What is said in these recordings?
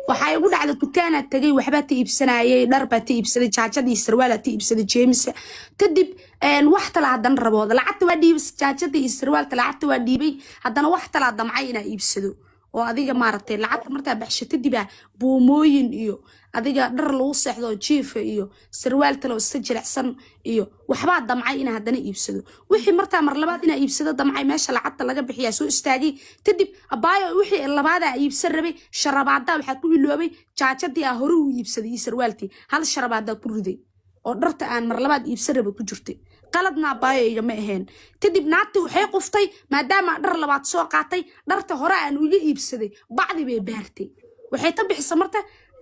waxay ugu dhacday dukaana tagay waxba ta iibsanayay dhar ba ta iibsaday jaajadii sarwaal ta iibsaday James kadib wax tala hadan rabooda lacagta waa dhiibay jaajadii sarwaalta lacagta waa dhiibay hadana wax tala damcay ina iibsado oo adiga maartay lacagta marta baxshato diba buumooyin iyo adiga dhar lagu seexdo jiif iyo sarwaalta loo istajiracsan iyo waxba damcay ina hadana iibsado wixii marta mar labaad ina iibsado damcay meesha lacagta laga bixiyaa soo istaagay kadib abaayo wixii labaad iibsan rabay sharabaada waxa ku iloobay jaajadii hore u iibsaday sarwaaltii hal sharabaada ku riday oo dharta aan mar labaad iibsan rabay ku jirtay qaladna abaayo igama ahayn kadib naagti waxay qoftay maadaama dhar labaad soo qaatay dharta hore aan uga iibsaday bacdi bay baartay waxay ta bixisa marta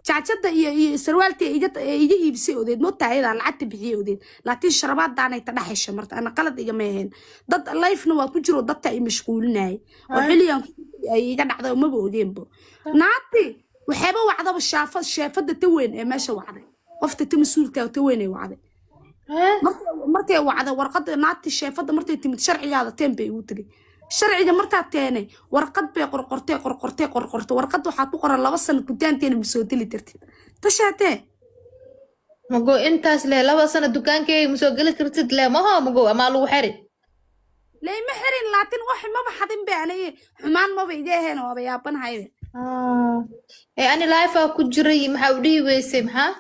jaajada iyo sarwaalta iga iibsay odeed mootayada lacagta bixiyay odeed laakiin sharabaadaanay ta dhaxashay marta ana qalad igama ahayn dad life-na waa ku jiro dadka ay mashquulinay oo xilliyan ay iga dhacday uma boodeenbo naagti waxayba wacdaba shaafada ta weyn ee meesha wacday qofta ta mas'uulka ta weyn ee wacday markay wacday warqad naagti shaafada markay timid sharciyaada teembay ugu tagay sharciga marta teenay warqad bay qorqortay warqad waxa ku qoran 2 sano dukaanteena soo dili tirtid tashaatee mago intaas le 2 sano dukaankeyga soo gali kartid le ma ha mago ama lagu xiri lay ma xirin laakiin wax ma baxadin baanay xumaan ma bay idaheen oo bayaaban hayde ani life ku jiray maxaa u dhiibaysay maxaa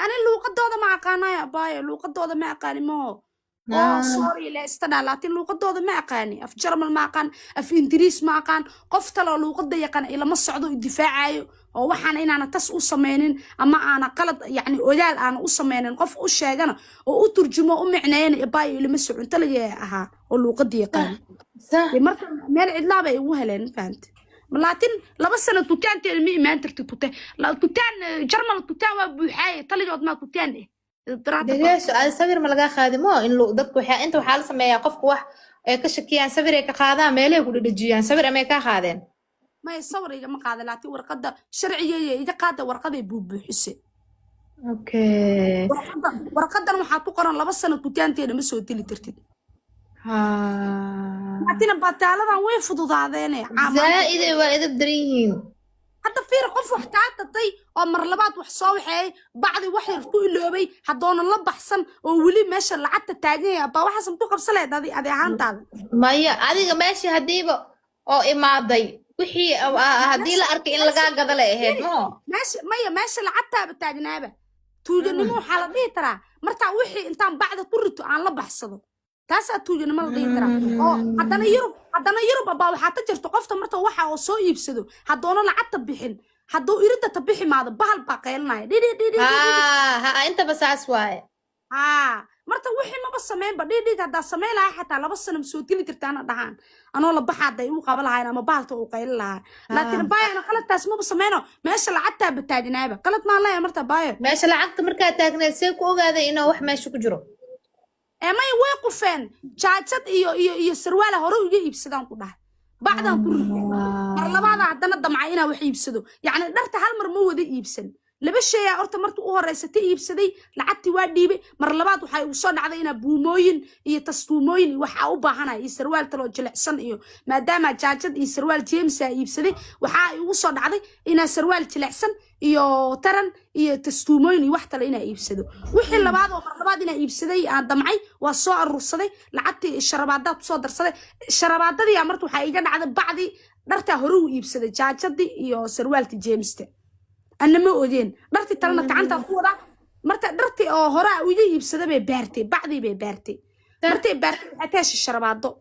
ani luuqadooda ma aqaanay abaayo luuqadooda ma aqaan mo sorry la istada laakiin luuqadooda ma aqaani af Jarmal ma aqaan af Ingiriis ma aqaan qof talo luuqada yaqaan ila ma socdo difaacayo oo waxaan inaana tas u sameeynin ama aana qalad yani odaal aan u sameeynin qof u sheegana oo u turjumo u micnayeen abaayo ila ma socon talagay aha oo luuqada yaqaan marka meel cidlaaba ay ugu heleen fahamtay laakiin 2 sano dukaanteena ma imaan tirtay dukaan Jarmal dukaan waa buuxay taligood ma dukaan degeeso ay sawir ma laga qaadimo in dadku waxa inta waxa la sameeyaa qofku wax ay ka shakiyaan sawir ay ka qaadaan meelay ku dhajiyaan sawir ama ay ka qaadeen ma sawir iga ma qaada laakiin warqada sharciyeeye iga qaada warqaday buuxisay okay warqadan waxa ku qoran 2 sano dukaanteena ma soo dili tirtid laakiin bataaladan way fududaadeen zaaid waa idab dariin hadda fiir qof wax ka tatay oo mar labaad wax soo waxay bacdi wax yar ku iloobay hadoona la baxsan oo wali meesha lacagta taagay aba waxaas ku qabsaleed adi ahaantaada maya adiga meesha hadiiba oo imaaday wixii hadii la arkay in laga gada leeyahay meesha lacagta taagnaaba tuujanimo waxa la dhigi taraa marta wixii intaan bacda ku rito aan la baxsado taas tuujanimo la dhigi taraa oo hadana Yurub baa waxa ta jirto qofta marta waxa oo soo iibsado hadoona lacagta bixin hadoo irida ta bixi maado bahal baa qeelanay inta basaas waaye marta wixii ma sameyn ba hada sameey lahay xataa 2 sano soo dili tirtaana dhahaan anoo la baxaaday uu qaba lahayn ama bahalta uu qeyl lahaa laakiin baayana qaladaas ma sameeyno meesha lacagta bataagnaaba qalad ma lahayn marta baayo meesha lacagta marka taagnayd see ku ogaaday inuu wax meesha ku jiro may way qufeen jaajad iyo sarwaal hore uga iibsadaan ku dhahay bacdan ku riday mar labaad hadana damcay inaa wax iibsado yani dharta hal mar ma wada iibsan laba shay horta markii u horeysatay iibsaday lacagti waa dhiibay mar labaad waxa uu soo dhacday ina buumooyin iyo tastuumooyin waxa u baahanay sarwaal talo jilicsan iyo maadaama jaajad iyo sarwaal James iibsaday waxa uu soo dhacday ina sarwaal jilicsan iyo taran iyo tastuumooyin wax talo ina iibsado wixii labaad oo mar labaad ina iibsaday aan damcay waa soo arursaday lacagti sharabaada soo darsaday sharabaadadii marta waxa iga dhacday bacdi dharta hore u iibsaday jaajadii iyo sarwaalti James أنا ما أودين درتي تلنا كعنت أخوضا مرتا درتي أو هراء ويجي يبصدا ببارتي بعضي ببارتي مرتي بارتي أتاش الشربات دو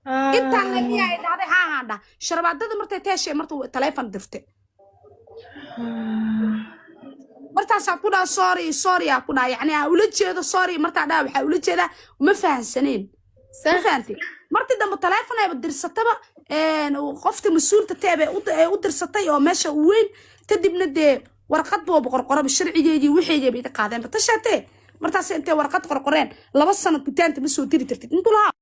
أنت اللي هي هذا هذا الشربات دو مرتي تاش مرتو تلفون درتي مرتا سأقولها سوري أقولها يعني أولد هذا سوري مرتا دا أولد هذا وما فيها سنين ما فهمتي مرتي دم التلفون هي بدرستها وقفت مسؤول تتابع ودرستي أو ماشى وين تدبنا دي ورقد بو بقرقره بالشرعيجي وحيجي بيد قادين بتشاتي مرتاس انت ورقد قرقرين 2 سنه كنت انت مسو تيري ترتي انتو لا